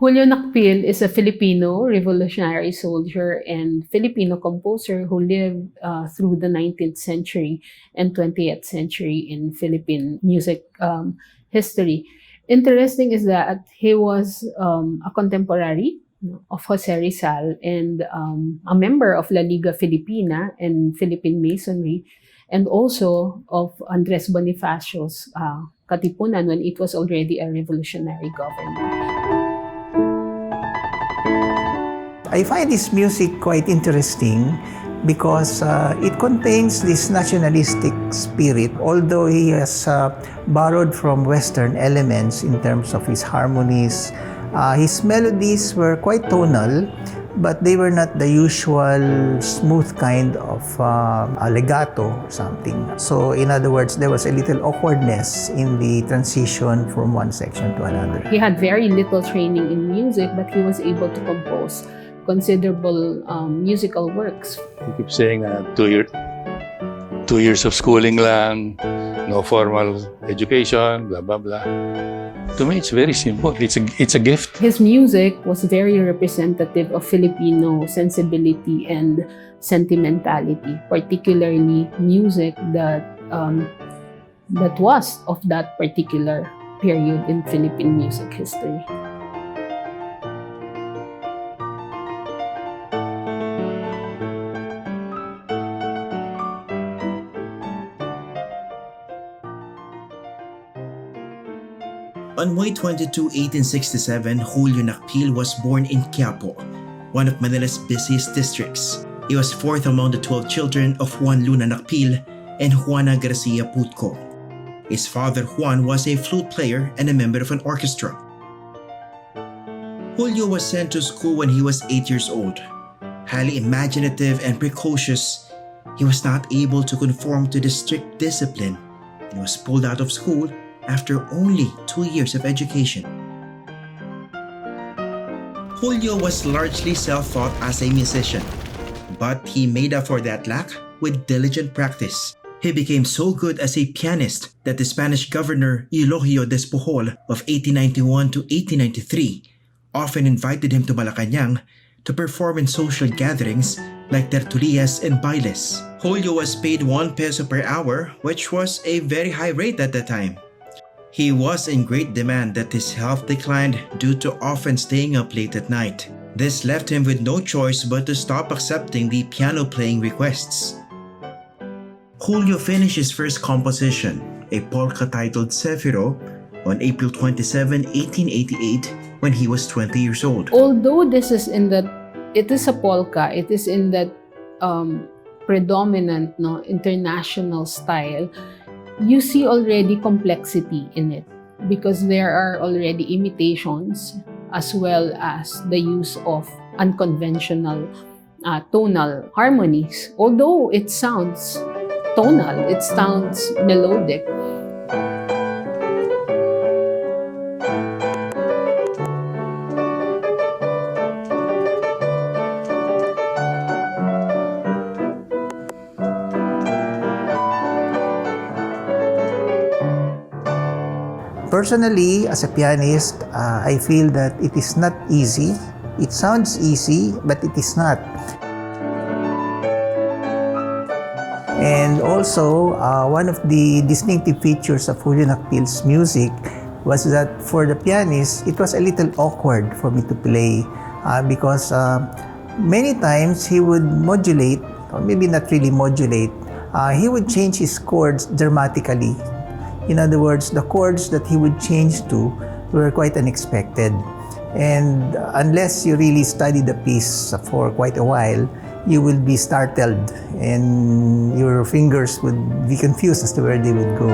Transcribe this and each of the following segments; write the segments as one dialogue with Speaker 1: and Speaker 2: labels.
Speaker 1: Julio Nakpil is a Filipino revolutionary soldier and Filipino composer who lived through the 19th century and 20th century in Philippine music history. Interesting is that he was a contemporary of Jose Rizal and a member of La Liga Filipina and Philippine Masonry, and also of Andres Bonifacio's Katipunan when it was already a revolutionary government.
Speaker 2: I find his music quite interesting because it contains this nationalistic spirit. Although he has borrowed from Western elements in terms of his harmonies, his melodies were quite tonal, but they were not the usual smooth kind of a legato or something. So in other words, there was a little awkwardness in the transition from one section to another.
Speaker 1: He had very little training in music, but he was able to compose considerable musical works.
Speaker 3: You keep saying 2 years of schooling lang, no formal education, blah, blah, blah. To me, it's very simple. It's a gift.
Speaker 1: His music was very representative of Filipino sensibility and sentimentality, particularly music that was of that particular period in Philippine music history.
Speaker 4: On May 22, 1867, Julio Nakpil was born in Quiapo, one of Manila's busiest districts. He was fourth among the 12 children of Juan Luna Nakpil and Juana Garcia Putco. His father Juan was a flute player and a member of an orchestra. Julio was sent to school when he was 8 years old. Highly imaginative and precocious, he was not able to conform to the strict discipline and was pulled out of school after only 2 years of education. Julio was largely self-taught as a musician, but he made up for that lack with diligent practice. He became so good as a pianist that the Spanish governor Eulogio Despujol of 1891 to 1893 often invited him to Malacanang to perform in social gatherings like tertulias and bailes. Julio was paid 1 peso per hour, which was a very high rate at the time. He was in great demand that his health declined due to often staying up late at night. This left him with no choice but to stop accepting the piano playing requests. Julio finished his first composition, a polka titled Zefiro, on April 27, 1888 when he was 20 years old.
Speaker 1: Although it is a polka, it is in that predominant international style, you see already complexity in it because there are already imitations as well as the use of unconventional tonal harmonies. Although it sounds tonal, it sounds melodic.
Speaker 2: Personally, as a pianist, I feel that it is not easy. It sounds easy, but it is not. And also, one of the distinctive features of Julio Nakpil's music was that for the pianist, it was a little awkward for me to play because many times he would modulate, or maybe not really modulate, he would change his chords dramatically. In other words, the chords that he would change to were quite unexpected. And unless you really study the piece for quite a while, you will be startled and your fingers would be confused as to where they would go.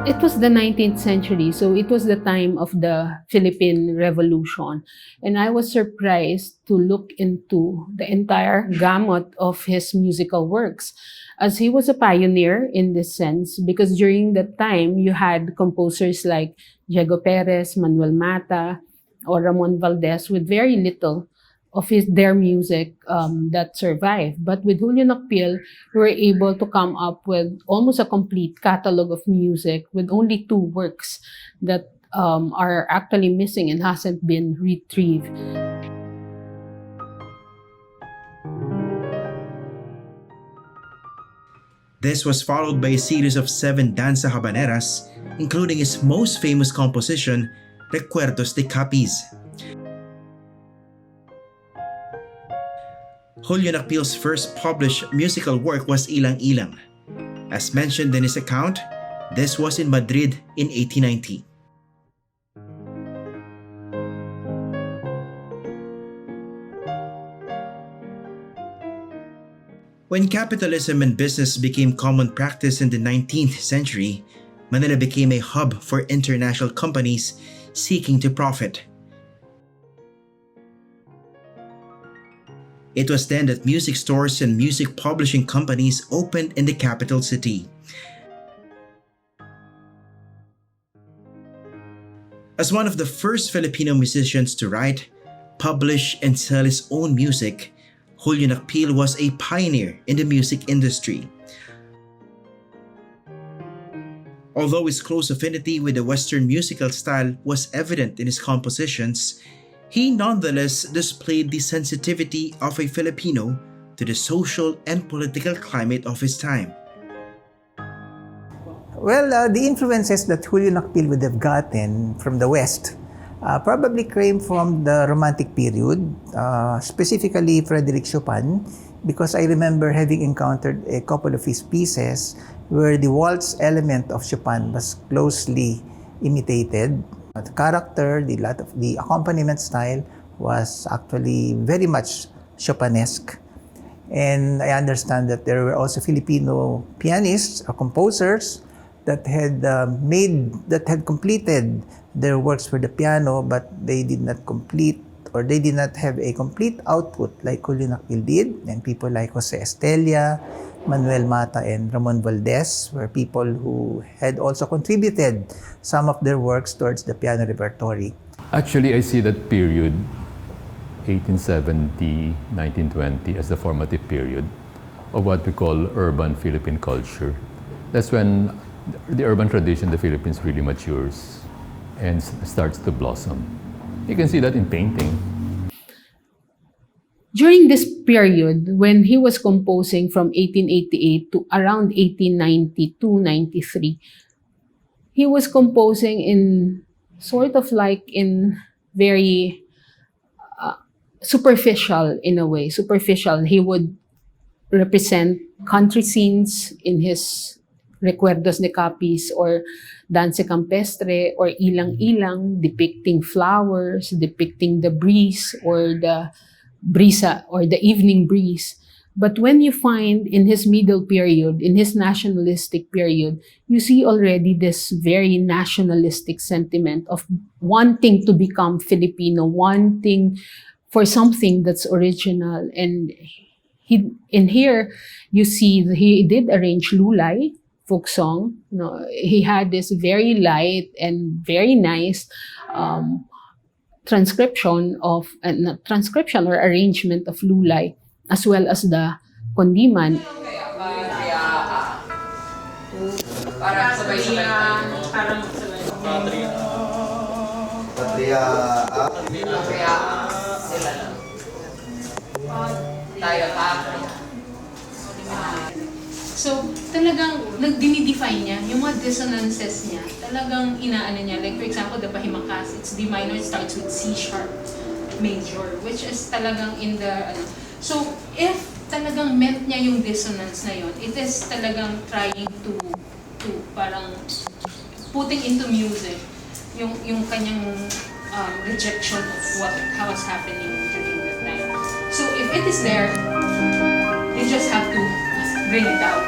Speaker 1: It was the 19th century, so it was the time of the Philippine Revolution. And I was surprised to look into the entire gamut of his musical works, as he was a pioneer in this sense, because during that time, you had composers like Diego Perez, Manuel Mata, or Ramon Valdez with very little of their music that survived. But with Julio Nakpil, we were able to come up with almost a complete catalog of music with only two works that are actually missing and hasn't been retrieved.
Speaker 4: This was followed by a series of 7 danza habaneras, including his most famous composition, Recuerdos de Capiz. Julio Nakpil's first published musical work was Ilang Ilang. As mentioned in his account, this was in Madrid in 1890. When capitalism and business became common practice in the 19th century, Manila became a hub for international companies seeking to profit. It was then that music stores and music publishing companies opened in the capital city. As one of the first Filipino musicians to write, publish, and sell his own music, Julio Nakpil was a pioneer in the music industry. Although his close affinity with the Western musical style was evident in his compositions, he nonetheless displayed the sensitivity of a Filipino to the social and political climate of his time.
Speaker 2: Well, the influences that Julio Nakpil would have gotten from the West probably came from the Romantic period, specifically Frédéric Chopin, because I remember having encountered a couple of his pieces where the waltz element of Chopin was closely imitated. The character, the accompaniment style was actually very much Chopinesque. And I understand that there were also Filipino pianists or composers that had completed their works for the piano, but they did not complete, or they did not have a complete output like Julio Nakpil did. And people like Jose Estella, Manuel Mata, and Ramon Valdez were people who had also contributed some of their works towards the piano repertory.
Speaker 5: Actually, I see that period, 1870, 1920, as the formative period of what we call urban Philippine culture. That's when the urban tradition in the Philippines really matures and starts to blossom. You can see that in painting.
Speaker 1: During this period, when he was composing from 1888 to around 1892-93, he was composing in sort of like in very superficial, in a way. Superficial. He would represent country scenes in his Recuerdos de Capiz or Danse Campestre or Ilang Ilang, depicting flowers, depicting the breeze or the brisa or the evening breeze. But when you find in his middle period, in his nationalistic period, you see already this very nationalistic sentiment of wanting to become Filipino, wanting for something that's original. And in here, you see he did arrange lulay, folk song. He had this very light and very nice transcription or arrangement of lulay, as well as the kondiman.
Speaker 6: So, talagang dinidefine niya, yung mga dissonances niya, talagang inaano niya. Like, for example, the Pahimakas, it's D minor, it starts with C sharp major, which is talagang in the, So, if talagang meant niya yung dissonance na yun, it is talagang trying to parang putting into music yung kanyang rejection of what was happening during that time. So, if it is there, you just have to bring it out.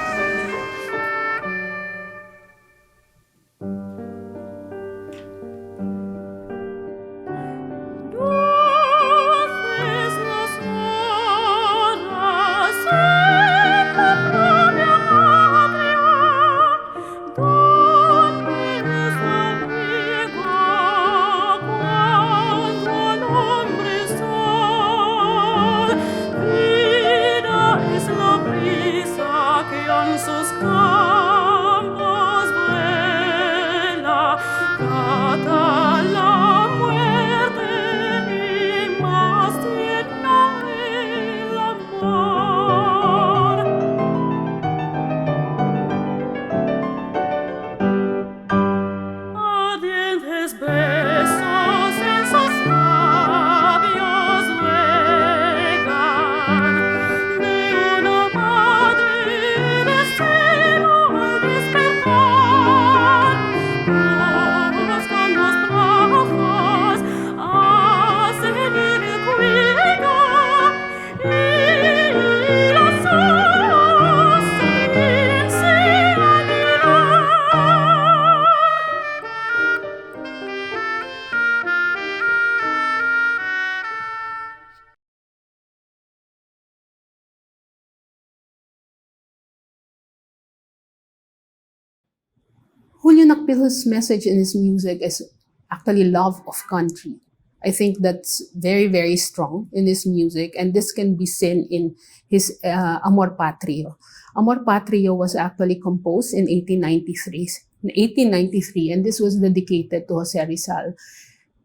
Speaker 1: Julio Nakpil's message in his music is actually love of country. I think that's very, very strong in his music, and this can be seen in his Amor Patrio. Amor Patrio was actually composed in 1893, and this was dedicated to Jose Rizal.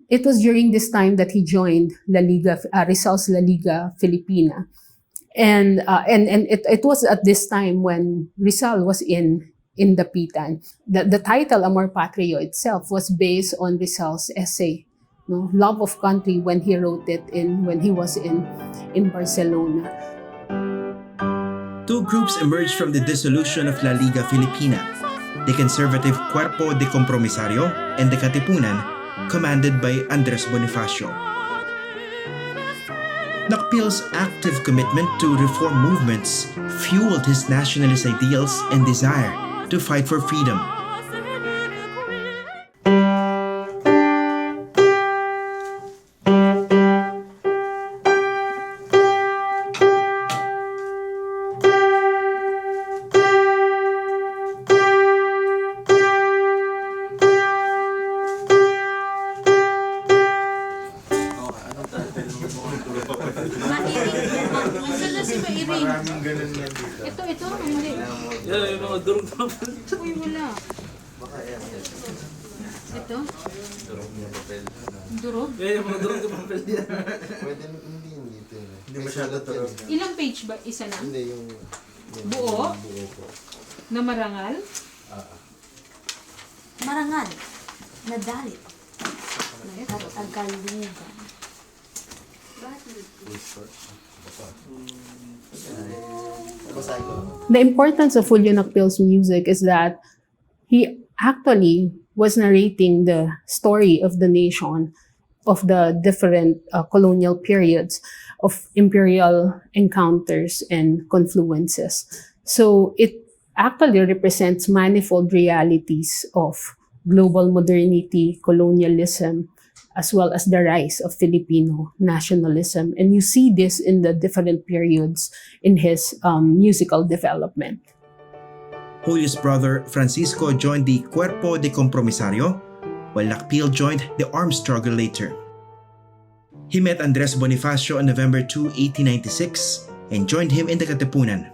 Speaker 1: It was during this time that he joined La Liga, Rizal's La Liga Filipina. And it was at this time when Rizal was in Dapitan. The title Amor Patrio itself was based on Rizal's essay, no, Love of Country, when he wrote it when he was in Barcelona.
Speaker 4: Two groups emerged from the dissolution of La Liga Filipina, the conservative Cuerpo de Compromisario and the Katipunan, commanded by Andres Bonifacio. Nakpil's active commitment to reform movements fueled his nationalist ideals and desire to fight for freedom.
Speaker 6: Nasaan na si Mairing? Ito, hindi.
Speaker 7: Yung mga durog na
Speaker 6: Uy, wala. Ito? Durog?
Speaker 7: yung mga durog na papel niya.
Speaker 8: Pwede hindi ito. Hindi masyado turog.
Speaker 6: Ilang page ba? Isa na?
Speaker 8: Hindi yung
Speaker 6: Buo?
Speaker 8: buo po.
Speaker 6: Na marangal?
Speaker 9: Marangal, nadalit, at agalugan.
Speaker 8: Basahin ko.
Speaker 1: The importance of Julio Nakpil's music is that he actually was narrating the story of the nation, of the different colonial periods of imperial encounters and confluences. So it actually represents manifold realities of global modernity, colonialism, as well as the rise of Filipino nationalism. And you see this in the different periods in his musical development.
Speaker 4: Julio's brother Francisco joined the Cuerpo de Compromisario, while Nakpil joined the armed struggle later. He met Andres Bonifacio on November 2, 1896, and joined him in the Katipunan.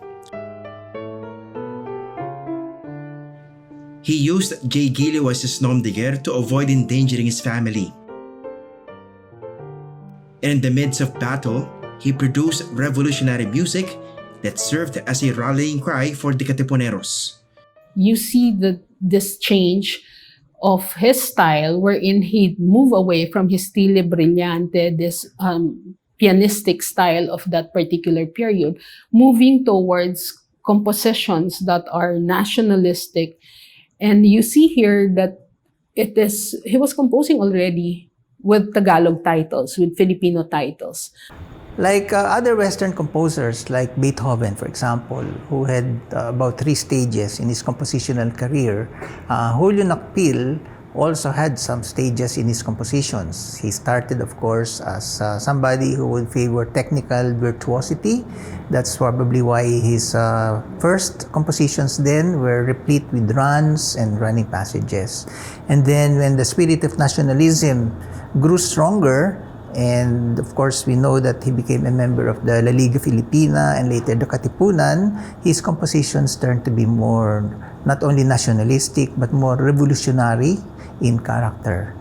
Speaker 4: He used J. Gilio as his nom de guerre to avoid endangering his family. And in the midst of battle, he produced revolutionary music that served as a rallying cry for the Katipuneros.
Speaker 1: You see this change of his style, wherein he'd move away from his stile brillante, this pianistic style of that particular period, moving towards compositions that are nationalistic. And you see here that he was composing already with Tagalog titles, with Filipino titles.
Speaker 2: Like other Western composers, like Beethoven, for example, who had about 3 stages in his compositional career, Julio Nakpil also had some stages in his compositions. He started, of course, as somebody who would favor technical virtuosity. That's probably why his first compositions then were replete with runs and running passages. And then when the spirit of nationalism grew stronger, and of course, we know that he became a member of the La Liga Filipina and later the Katipunan, his compositions turned to be more not only nationalistic but more revolutionary in character.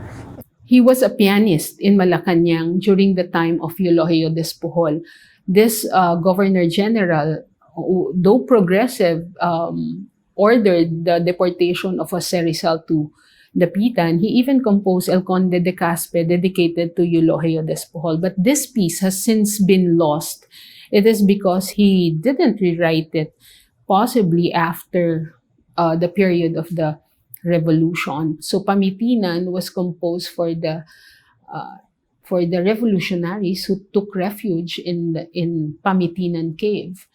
Speaker 1: He was a pianist in Malacanang during the time of Eulogio Despujol. This Governor General, though progressive, ordered the deportation of Jose Rizal to Dapitan. He even composed El Conde de Caspe, dedicated to Eulogio Despujol. But this piece has since been lost. It is because he didn't rewrite it, possibly after the period of the revolution. So Pamitinan was composed for the revolutionaries who took refuge in Pamitinan Cave.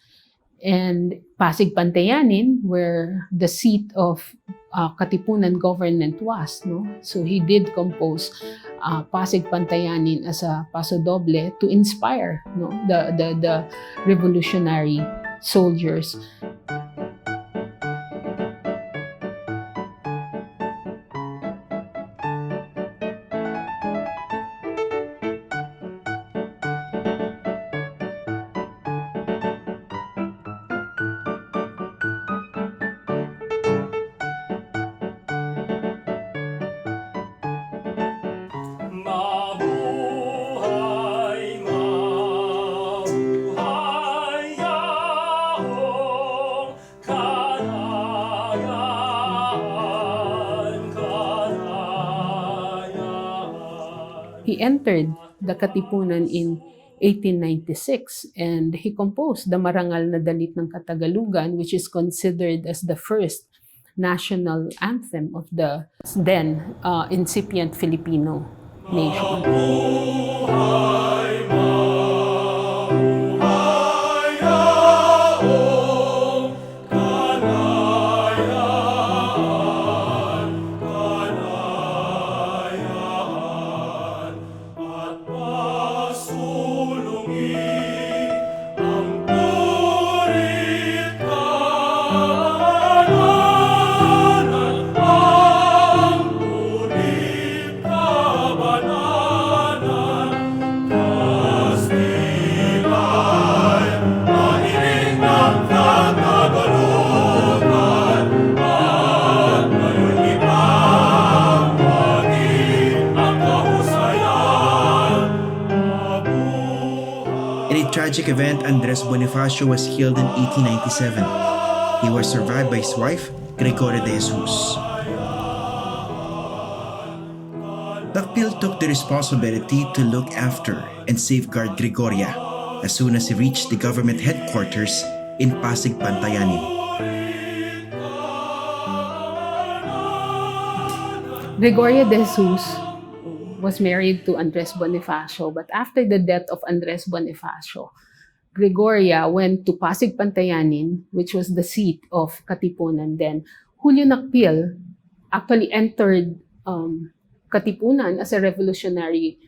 Speaker 1: And Pasig Pantayanin, where the seat of Katipunan government was, no? So he did compose Pasig Pantayanin as a pasodoble to inspire, no, the revolutionary soldiers. He entered the Katipunan in 1896 and he composed the Marangal na Dalit ng Katagalugan, which is considered as the first national anthem of the then incipient Filipino nation.
Speaker 4: In a tragic event, Andres Bonifacio was killed in 1897. He was survived by his wife, Gregoria de Jesus. Nakpil took the responsibility to look after and safeguard Gregoria as soon as he reached the government headquarters in Pasig Pantayanin.
Speaker 1: Gregoria de Jesus was married to Andres Bonifacio, but after the death of Andres Bonifacio, Gregoria went to Pasig Pantayanin, which was the seat of Katipunan then. Julio Nakpil actually entered Katipunan as a revolutionary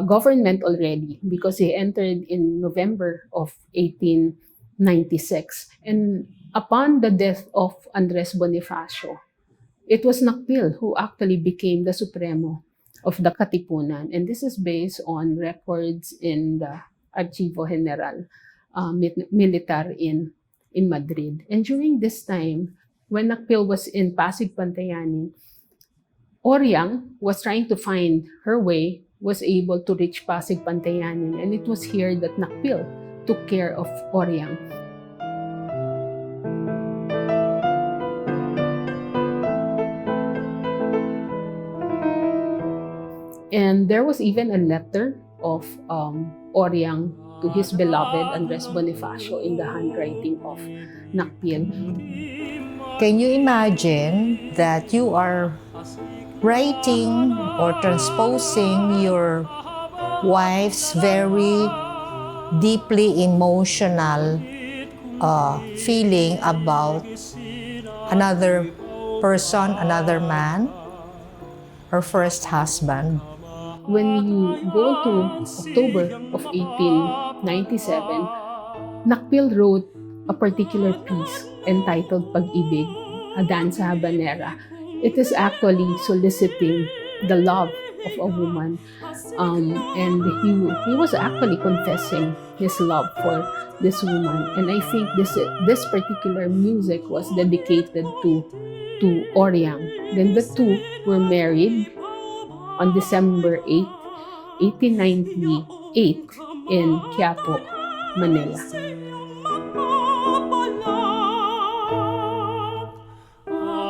Speaker 1: government already because he entered in November of 1896. And upon the death of Andres Bonifacio, it was Nakpil who actually became the Supremo of the Katipunan. And this is based on records in the Archivo General Militar in Madrid. And during this time, when Nakpil was in Pasig Pantayanin, Oriang was trying to find her way, was able to reach Pasig Pantayanin, and it was here that Nakpil took care of Oriang. And there was even a letter of Oriang to his beloved Andres Bonifacio in the handwriting of Nakpil.
Speaker 10: Can you imagine that you are writing or transposing your wife's very deeply emotional feeling about another person, another man, her first husband?
Speaker 1: When you go to October of 1897, Nakpil wrote a particular piece entitled Pag-ibig, a danza habanera. It is actually soliciting the love of a woman, and he was actually confessing his love for this woman. And I think this particular music was dedicated to Oriang. Then the two were married on December 8, 1898 in Quiapo, Manila.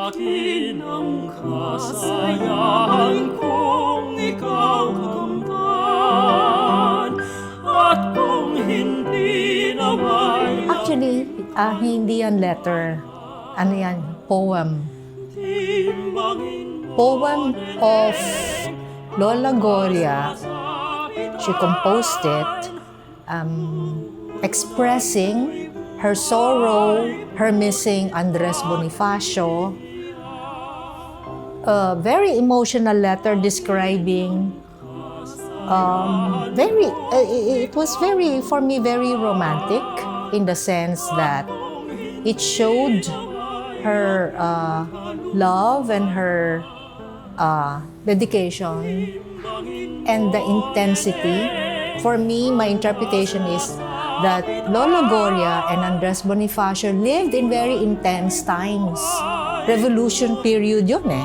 Speaker 7: Akin ang kasayahan kung ikaw kamtan, at kung hindi naman.
Speaker 10: Actually, hindi yan letter. Ano yan? Poem. Poem of Lola Gloria. She composed it expressing her sorrow, her missing Andres Bonifacio. A very emotional letter describing it was very, for me, very romantic in the sense that it showed her love and her dedication and the intensity. For me, my interpretation is that Lola Gloria and Andres Bonifacio lived in very intense times. Revolution period yun eh.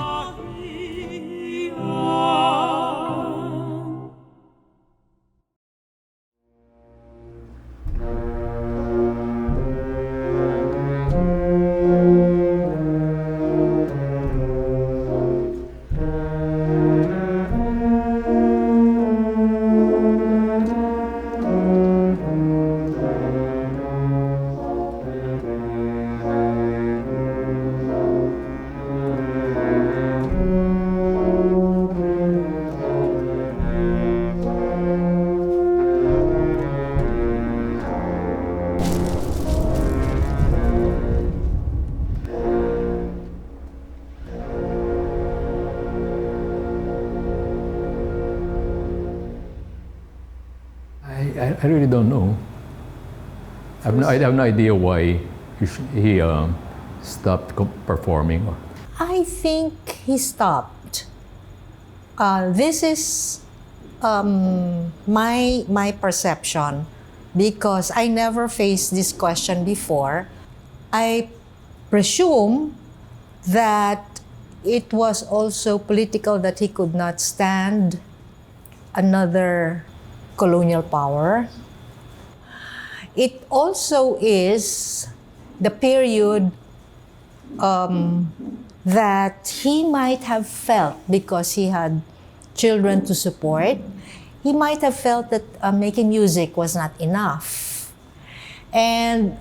Speaker 5: I really don't know. I have no idea why he stopped performing.
Speaker 10: I think he stopped. This is my perception, because I never faced this question before. I presume that it was also political, that he could not stand another colonial power. It also is the period that he might have felt, because he had children to support, he might have felt that making music was not enough. And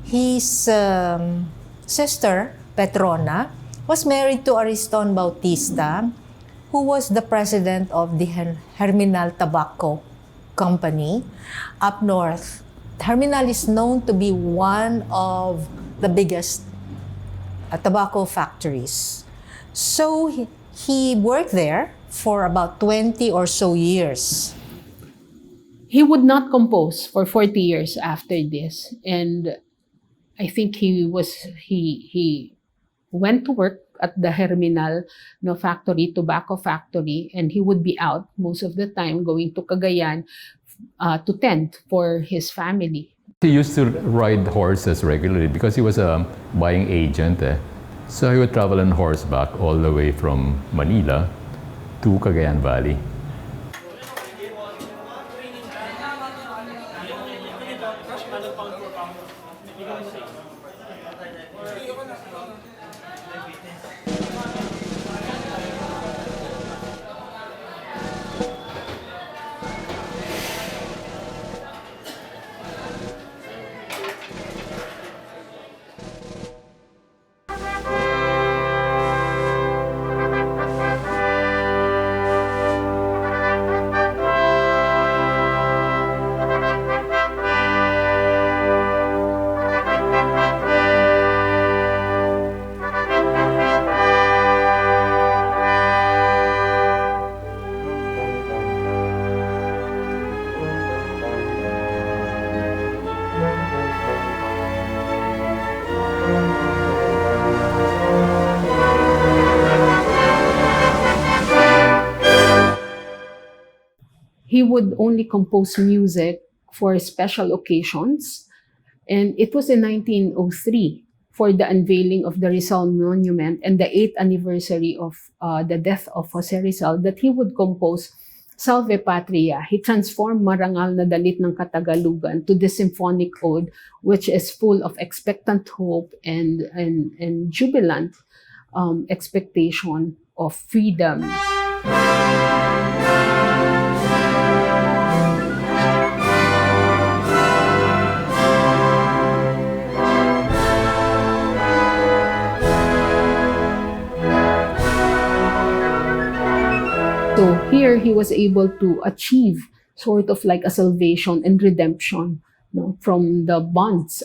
Speaker 10: his sister, Petrona, was married to Ariston Bautista, who was the president of the Herminal Tobacco Company up north. Herminal is known to be one of the biggest tobacco factories. So he worked there for about 20 or so years.
Speaker 1: He would not compose for 40 years after this, and I think he went to work at the Herminal factory, tobacco factory, and he would be out most of the time, going to Cagayan to tend for his family.
Speaker 5: He used to ride horses regularly because he was a buying agent. So he would travel on horseback all the way from Manila to Cagayan Valley.
Speaker 1: He would only compose music for special occasions, and it was in 1903 for the unveiling of the Rizal Monument and the 8th anniversary of the death of Jose Rizal that he would compose Salve Patria. He transformed Marangal na Dalit ng Katagalugan to the symphonic ode, which is full of expectant hope and jubilant expectation of freedom. So here he was able to achieve sort of like a salvation and redemption, from the bonds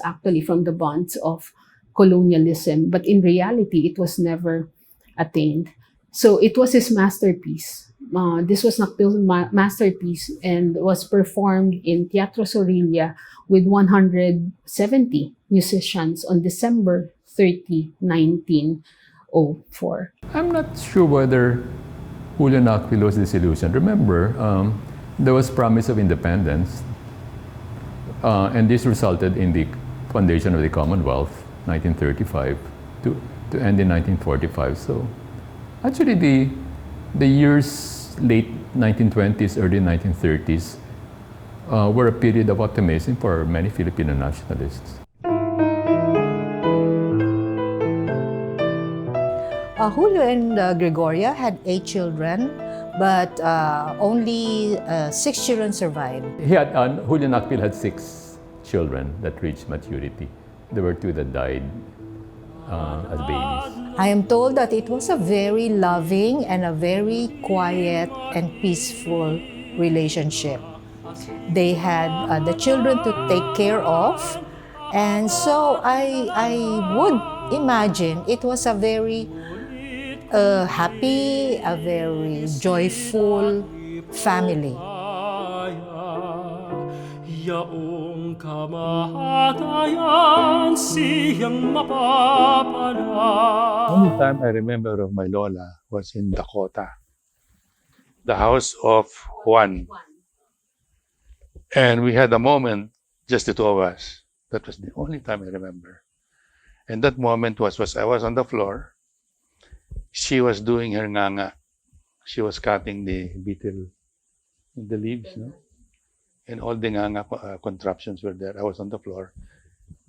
Speaker 1: of colonialism. But in reality, it was never attained. So it was his masterpiece. This was Nakpil's masterpiece and was performed in Teatro Zorrilla with 170 musicians on December 30, 1904.
Speaker 5: I'm not sure whether Julio Nakpil was disillusioned. Remember, there was promise of independence, and this resulted in the foundation of the Commonwealth, 1935, to end in 1945. So, actually, the years late 1920s, early 1930s were a period of optimism for many Filipino nationalists.
Speaker 10: Julio and Gregoria had 8 children, but only 6 children survived.
Speaker 5: Julio Nakpil had 6 children that reached maturity. There were 2 that died as babies.
Speaker 10: I am told that it was a very loving and a very quiet and peaceful relationship. They had the children to take care of, and so I would imagine it was a very happy, a very joyful family.
Speaker 7: Yaong kamatayan siyang mapapala.
Speaker 3: Only time I remember of my Lola was in Dakota, the house of Juan. And we had a moment, just the two of us. That was the only time I remember. And that moment was I was on the floor. She was doing her nganga. She was cutting the beetle, the leaves, no? And all the nganga contraptions were there. I was on the floor,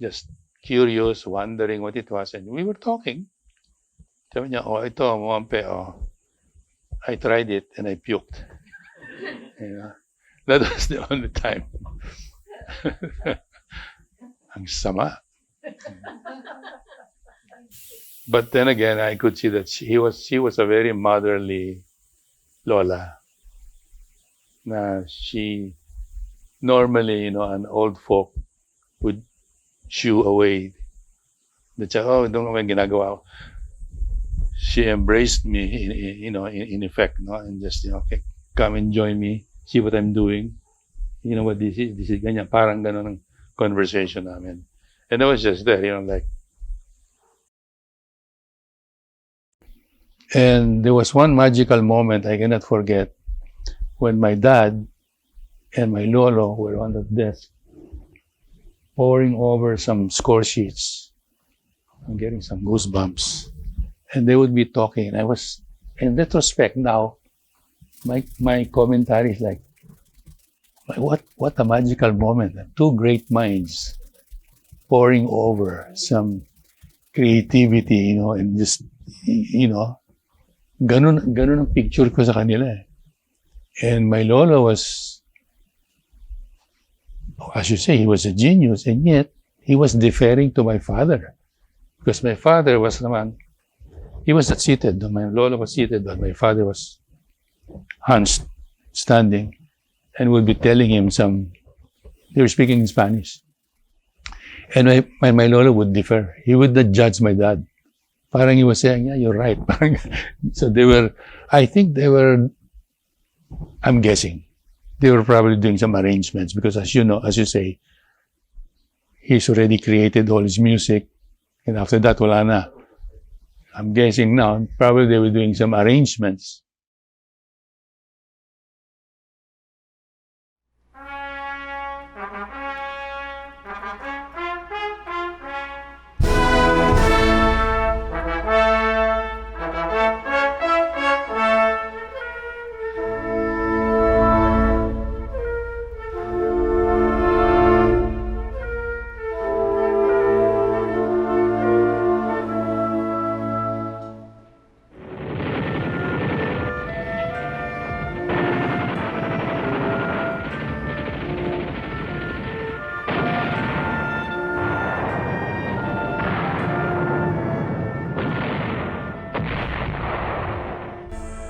Speaker 3: just curious, wondering what it was. And we were talking. Sabi niya, oh, ito, mompe, oh. I tried it and I puked. You know? That was the only time. Ang sama. But then again, I could see that she was a very motherly Lola. Na she normally, an old folk would shoo away. The child, oh, don't know what ginagawa ko. She embraced me, in effect, no, and just, okay, come and join me, see what I'm doing. You know what this is ganyan, parang ganon ang conversation namin. And I was just there, like. And there was one magical moment I cannot forget when my dad and my lolo were on the desk poring over some score sheets. I'm getting some goosebumps. And they would be talking. And I was, in retrospect now, my commentary is like, what a magical moment. Two great minds poring over some creativity, and just, ganun ang picture ko sa kanila. And my lolo was, as you say, he was a genius, and yet he was deferring to my father. Because my father was naman, he was not seated. My lolo was seated, but my father was hunched, standing, and would be telling him they were speaking in Spanish. And my lolo would defer. He would not judge my dad. Parang he was saying, yeah, you're right. So I'm guessing, they were probably doing some arrangements because as you say, he's already created all his music. And after that, wala na. I'm guessing now, probably they were doing some arrangements.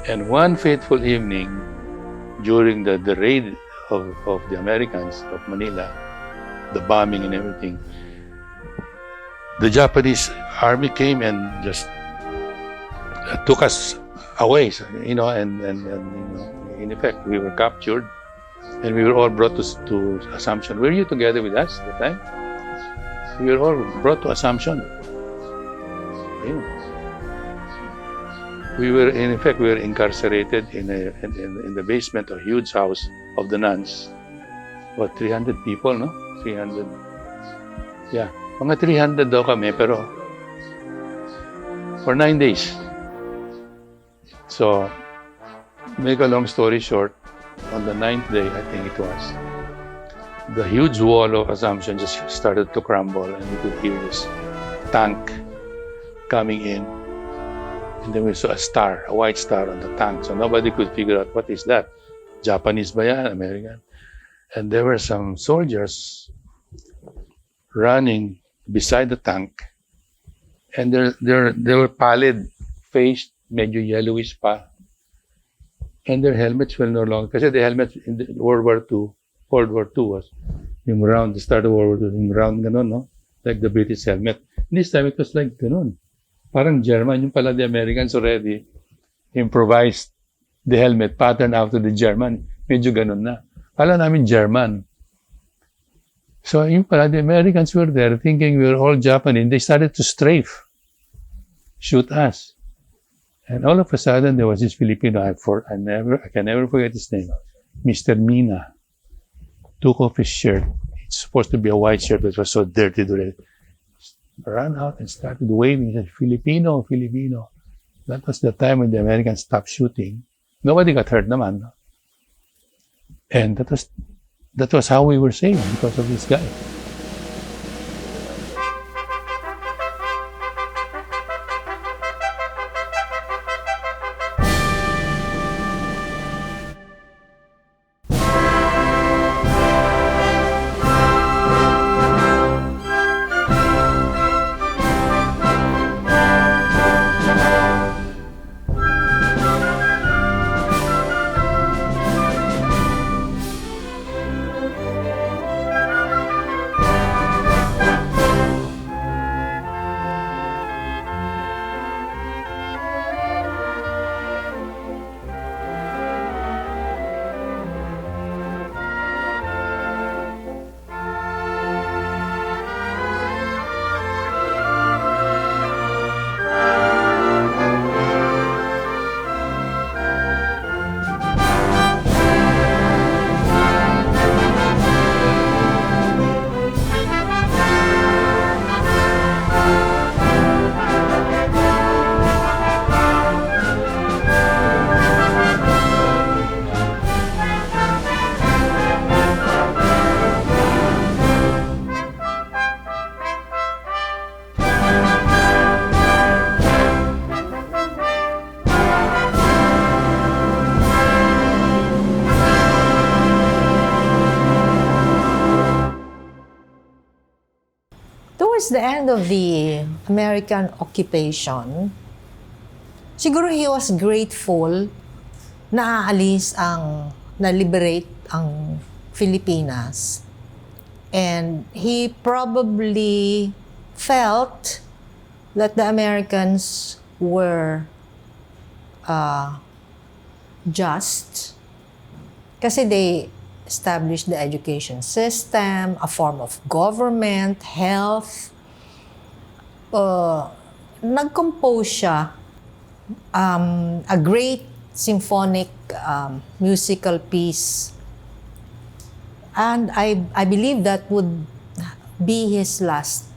Speaker 3: And one fateful evening, during the raid of the Americans of Manila, the bombing and everything, the Japanese army came and just took us away, and in effect, we were captured, and we were all brought to Assumption. Were you together with us at the time? We were all brought to Assumption. We were incarcerated in the basement of a huge house of the nuns. What, 300 people, no? 300. Yeah, mga 300 daw kami, pero for 9 days. So, make a long story short, on the 9th day, I think it was, the huge wall of Assumption just started to crumble, and you could hear this tank coming in. And then we saw a white star on the tank. So nobody could figure out what is that. Japanese ba yan? American? And there were some soldiers running beside the tank. And they were pallid-faced, medyo yellowish pa. And their helmets were no longer. Kasi the helmets in World War II was yung round, the start of World War II, yung round ganon, no? Like the British helmet. This time it was like ganon. Parang German, yung pala the Americans already improvised the helmet pattern after the German. Medyo ganun na. Pala namin German. So yung pala, the Americans were there thinking we were all Japanese. They started to strafe, shoot us. And all of a sudden, there was this Filipino, I can never forget his name, Mr. Mina, took off his shirt. It's supposed to be a white shirt, but it was so dirty already. Ran out and started waving. He said, Filipino, Filipino. That was the time when the Americans stopped shooting. Nobody got hurt naman. No? And that was how we were saved, because of this guy.
Speaker 10: Towards the end of the American occupation, siguro he was grateful na na-liberate ang Filipinas. And he probably felt that the Americans were just kasi they established the education system, a form of government, health. Nag-compose siya a great symphonic musical piece. And I believe that would be his last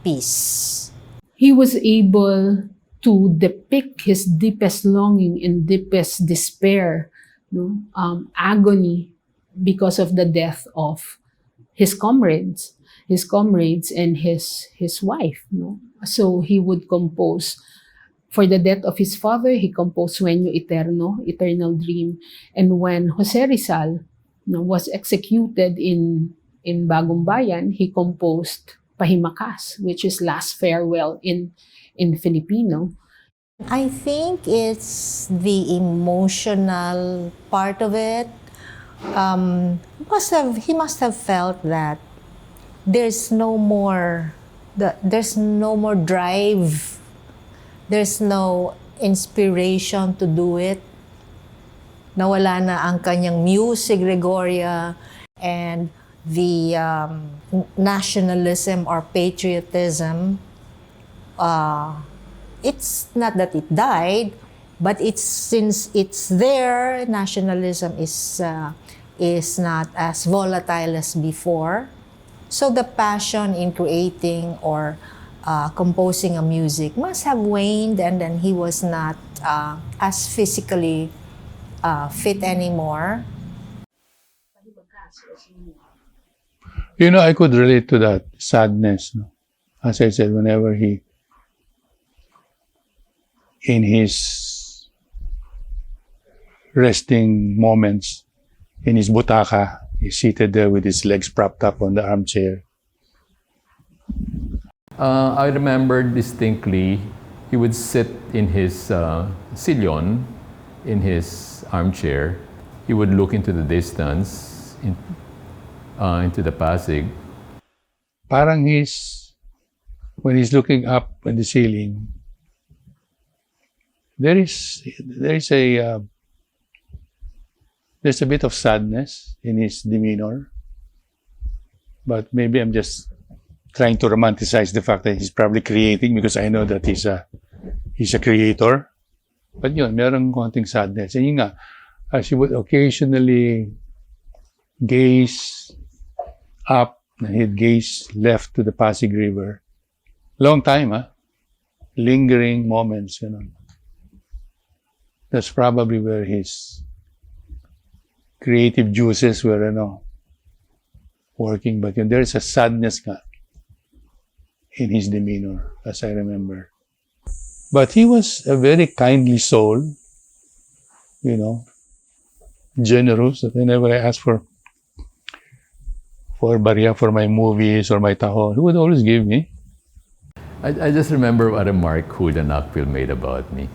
Speaker 10: piece.
Speaker 1: He was able to depict his deepest longing and deepest despair, agony, because of the death of his comrades and his wife. So he would compose. For the death of his father, he composed Sueño Eterno, Eternal Dream. And when Jose Rizal was executed in Bagong Bayan, he composed Pahimakas, which is Last Farewell in Filipino.
Speaker 10: I think it's the emotional part of it. He must have felt that there's no more drive, there's no inspiration to do it. Nawala na ang kanyang muse, si Gregoria, and the nationalism or patriotism. It's not that it died, but since it's there, nationalism is not as volatile as before. So the passion in creating or composing a music must have waned, and then he was not as physically fit anymore.
Speaker 3: I could relate to that sadness. As I said, whenever he, in his resting moments, in his butaka, he's seated there with his legs propped up on the armchair.
Speaker 5: I remember distinctly, he would sit in his sillon, in his armchair. He would look into the distance, into the Pasig.
Speaker 3: Parang when he's looking up at the ceiling, there's a bit of sadness in his demeanor. But maybe I'm just trying to romanticize the fact that he's probably creating because I know that he's a creator. But yun, merong konting sadness. And yun nga, she would occasionally gaze up, and he'd gaze left to the Pasig River. Long time, lingering moments, That's probably where his creative juices were, working. But there's a sadness in his demeanor, as I remember. But he was a very kindly soul, generous. That whenever I asked for barya for my movies or my taho, he would always give me.
Speaker 5: I just remember what a remark Julio Nakpil made about me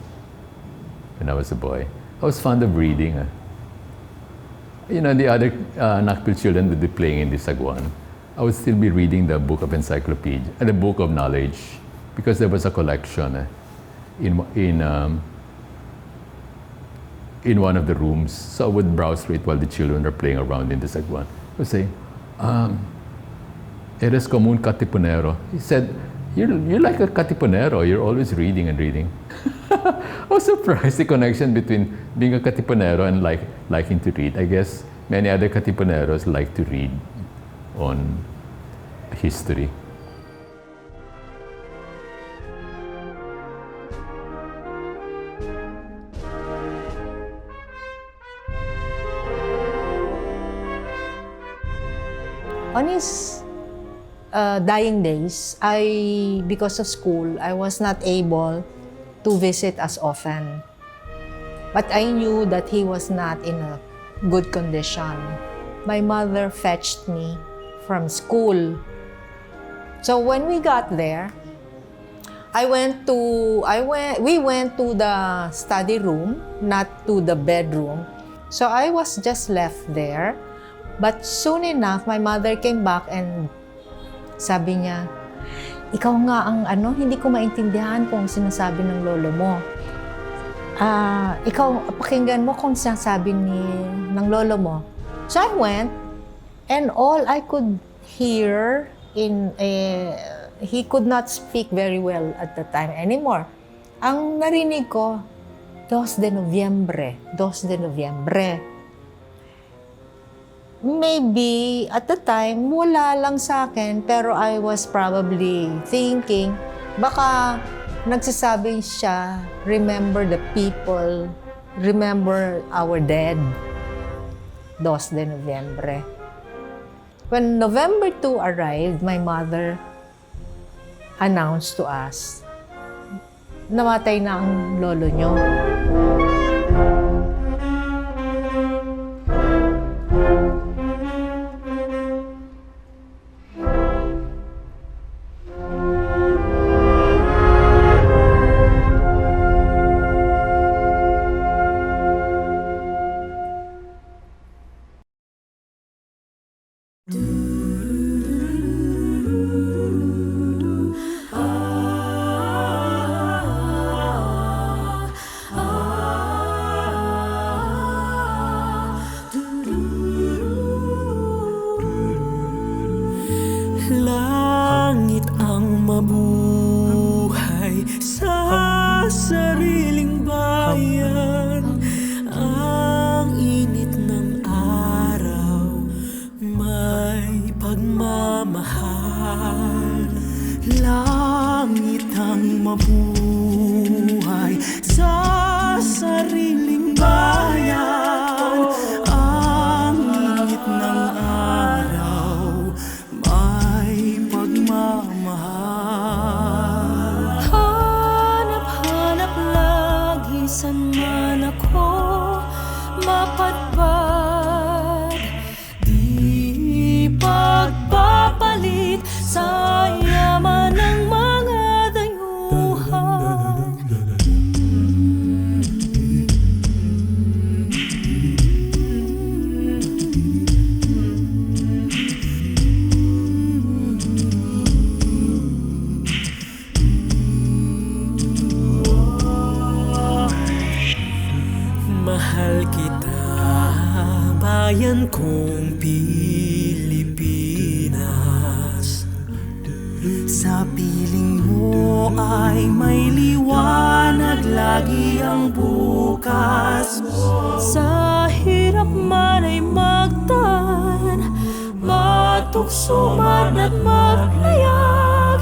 Speaker 5: when I was a boy. I was fond of reading. The other Nakpil children would be playing in the sagwan. I would still be reading the book of encyclopedia, the book of knowledge, because there was a collection in one of the rooms. So I would browse through it while the children are playing around in the sagwan. I would say, eres como un katipunero. He said, you're like a katipunero. You're always reading and reading. I was surprised the connection between being a katipunero and liking to read. I guess many other katipuneros like to read on history.
Speaker 10: On his dying days, because of school, I was not able to visit as often. But I knew that he was not in a good condition. My mother fetched me from school. So when we got there, we went to the study room, not to the bedroom. So I was just left there. But soon enough, my mother came back and sabi niya, ikaw nga ang hindi ko maintindihan kung sinasabi ng lolo mo. Ikaw, pakinggan mo kung sinasabi ng lolo mo. So I went, and all I could hear he could not speak very well at the time anymore. Ang narinig ko, 2 de Noviembre. Maybe at the time, wala lang sa akin, pero I was probably thinking, baka nagsasabi siya, remember the people, remember our dead. 2 de Noviembre. When November 2 arrived, my mother announced to us, namatay na ang lolo niyo.
Speaker 7: Langit ang mabuhay sa sariling bayan. Ang init ng araw may pagmamahal. Langit ang mabuhay sa sariling bayan. Ang init ng araw may pagmamahal. Hanap-hanap lagi saan man ako mapadpad. Di pagpapalit sa yaman ng mga dayuhan. Mahal kita, bayan kong Pilipinas. ay may liwanag lagi ang bukas mo. Sa hirap man ay magtan, matukso man at maglayag,